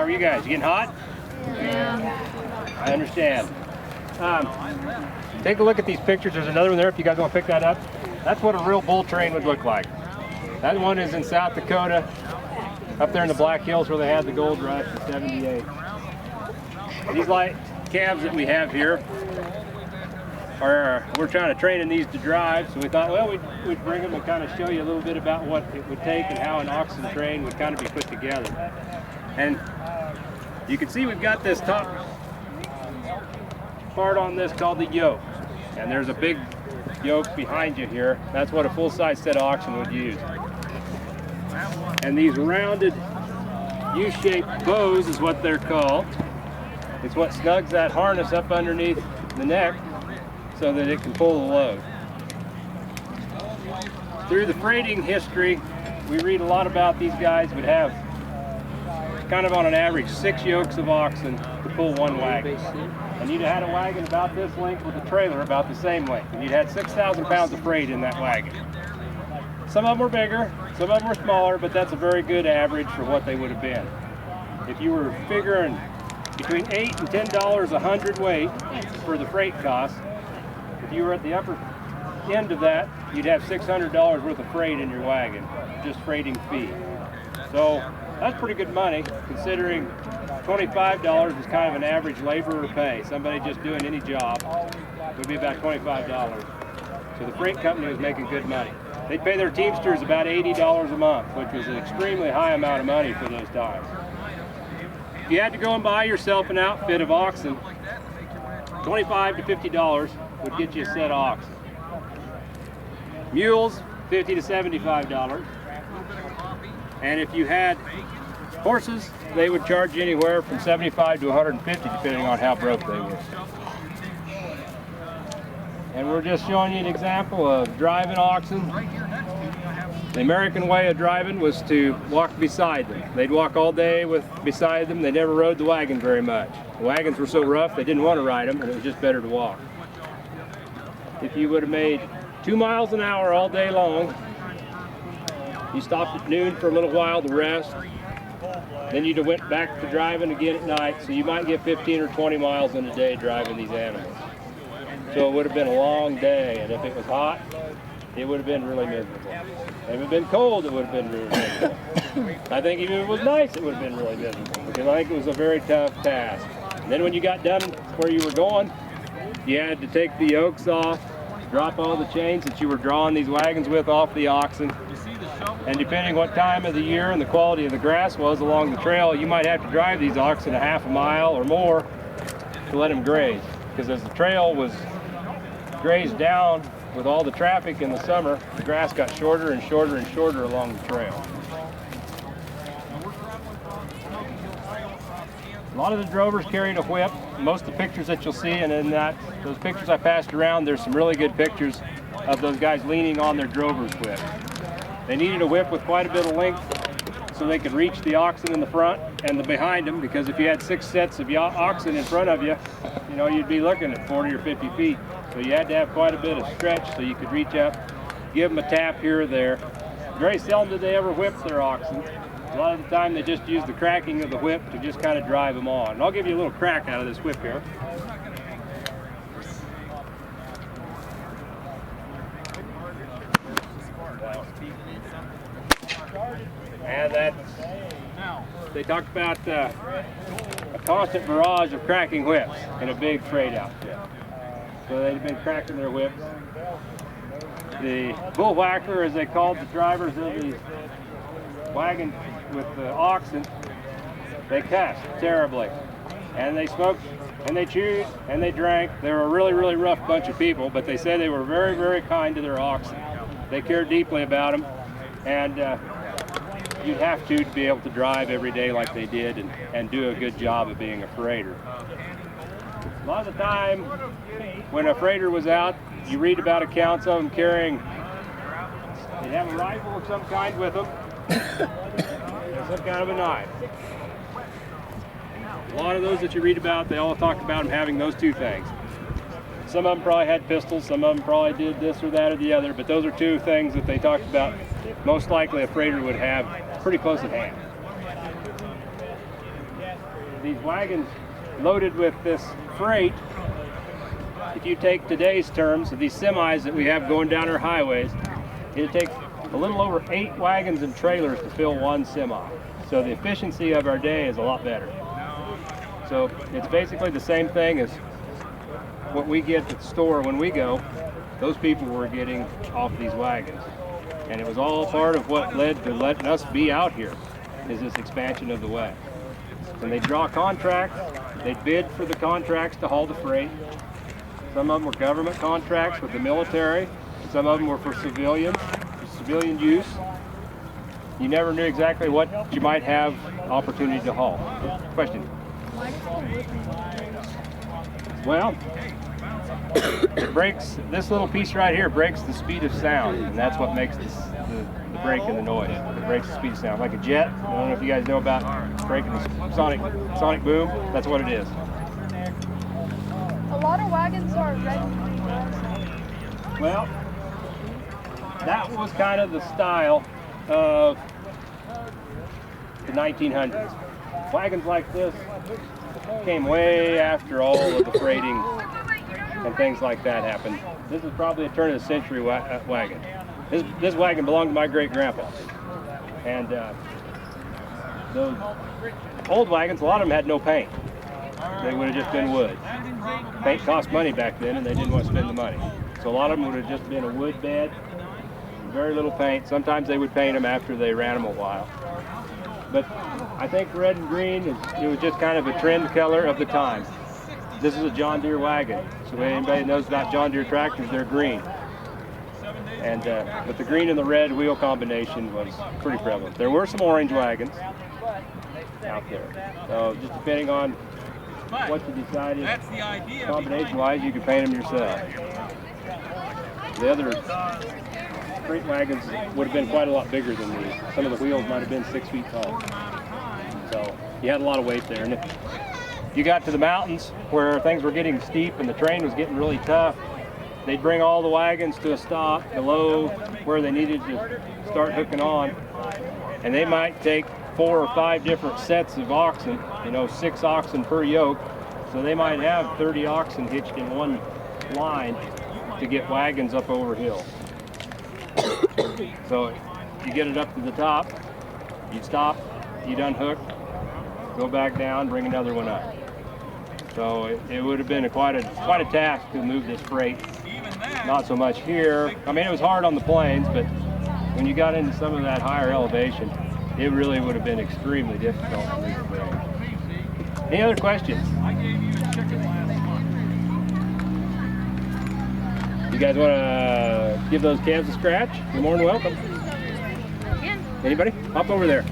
How are you guys? You getting hot? Yeah. I understand. Take a look at these pictures. There's another one there if you guys want to pick that up. That's what a real bull train would look like. That one is in South Dakota, up there in the Black Hills where they had the gold rush in '78. These light calves that we have here we're trying to train in these to drive, so we thought, well, we'd bring them and kind of show you a little bit about what it would take and how an oxen train would kind of be put together. And you can see we've got this top part on this called the yoke, and there's a big yoke behind you here. That's what a full-size set of oxen would use. And these rounded U-shaped bows is what they're called. It's what snugs that harness up underneath the neck so that it can pull the load. Through the freighting history, we read a lot about these guys would have kind of on an average 6 yokes of oxen to pull one wagon. And you'd have had a wagon about this length with a trailer about the same length. And you'd had 6,000 pounds of freight in that wagon. Some of them were bigger, some of them were smaller, but that's a very good average for what they would have been. If you were figuring between $8 and $10 a hundredweight for the freight costs, if you were at the upper end of that, you'd have $600 worth of freight in your wagon, just freighting fee. So that's pretty good money, considering $25 is kind of an average laborer pay. Somebody just doing any job would be about $25. So the freight company was making good money. They'd pay their teamsters about $80 a month, which was an extremely high amount of money for those times. If you had to go and buy yourself an outfit of oxen, $25 to $50 would get you a set of oxen. Mules, $50 to $75. And if you had horses, they would charge you anywhere from $75 to $150, depending on how broke they were. And we're just showing you an example of driving oxen. The American way of driving was to walk beside them. They'd walk all day beside them. They never rode the wagon very much. The wagons were so rough they didn't want to ride them, and it was just better to walk. If you would have made 2 miles an hour all day long, you stopped at noon for a little while to rest, then you'd have went back to driving again at night, so you might get 15 or 20 miles in a day driving these animals. So it would have been a long day, and if it was hot, it would have been really miserable. If it had been cold, it would have been really miserable. I think even if it was nice, it would have been really miserable, because I think it was a very tough task. And then when you got done where you were going, you had to take the yokes off, drop all the chains that you were drawing these wagons with off the oxen. And depending what time of the year and the quality of the grass was along the trail, you might have to drive these oxen a half a mile or more to let them graze. Because as the trail was grazed down with all the traffic in the summer, the grass got shorter and shorter and shorter along the trail. A lot of the drovers carried a whip. Most of the pictures that you'll see, and in those pictures I passed around, there's some really good pictures of those guys leaning on their drover's whip. They needed a whip with quite a bit of length so they could reach the oxen in the front and the behind them, because if you had 6 sets of oxen in front of you, you'd be looking at 40 or 50 feet. So you had to have quite a bit of stretch so you could reach up, give them a tap here or there. Very seldom did they ever whip their oxen. A lot of the time they just use the cracking of the whip to just kind of drive them on. And I'll give you a little crack out of this whip here. And they talked about a constant barrage of cracking whips in a big freight outfit. So they'd been cracking their whips. The bullwhacker, as they called the drivers of these wagons with the oxen, they cussed terribly. And they smoked, and they chewed, and they drank. They were a really, really rough bunch of people, but they said they were very, very kind to their oxen. They cared deeply about them, and you'd have to be able to drive every day like they did and do a good job of being a freighter. A lot of the time, when a freighter was out, you read about accounts of them carrying, they'd have a rifle of some kind with them, and some kind of a knife. A lot of those that you read about, they all talk about them having those two things. Some of them probably had pistols, some of them probably did this or that or the other, but those are two things that they talked about most likely a freighter would have pretty close at hand. these wagons loaded with this freight, if you take today's terms of these semis that we have going down our highways, it takes a little over 8 wagons and trailers to fill one semi. So the efficiency of our day is a lot better. So it's basically the same thing as what we get at the store when we go. Those people were getting off these wagons. And it was all part of what led to letting us be out here, is this expansion of the way. When they draw contracts, they bid for the contracts to haul the freight. Some of them were government contracts with the military. Some of them were for civilian use. You never knew exactly what you might have opportunity to haul. Question? Well, it breaks, this little piece right here breaks the speed of sound, and that's what makes the break and the noise. It breaks the speed of sound. Like a jet, I don't know if you guys know about breaking the sonic boom, that's what it is. A lot of wagons are red and green. Well, that was kind of the style of the 1900s. Wagons like this came way after all of the freighting and things like that happened. This is probably a turn of the century wagon. This wagon belonged to my great-grandpa. And those old wagons, a lot of them had no paint. They would have just been wood. Paint cost money back then, and they didn't want to spend the money. So a lot of them would have just been a wood bed, very little paint. Sometimes they would paint them after they ran them a while. But I think red and green, it was just kind of a trend color of the time. This is a John Deere wagon. So if anybody knows about John Deere tractors, they're green. And but the green and the red wheel combination was pretty prevalent. There were some orange wagons out there. So just depending on what you decided, combination-wise, you could paint them yourself. The other freight wagons would have been quite a lot bigger than these. Some of the wheels might have been 6 feet tall. So you had a lot of weight there. And if you got to the mountains where things were getting steep and the terrain was getting really tough, they'd bring all the wagons to a stop below where they needed to start hooking on. And they might take 4 or 5 different sets of oxen, 6 oxen per yoke. So they might have 30 oxen hitched in one line to get wagons up over hills. So you get it up to the top, you stop, you'd unhook, go back down, bring another one up. So it would have been quite a task to move this freight. Not so much here. I mean, it was hard on the plains, but when you got into some of that higher elevation, it really would have been extremely difficult to move the freight. Any other questions? You guys want to give those calves a scratch? You're more than welcome. Anybody? Hop over there.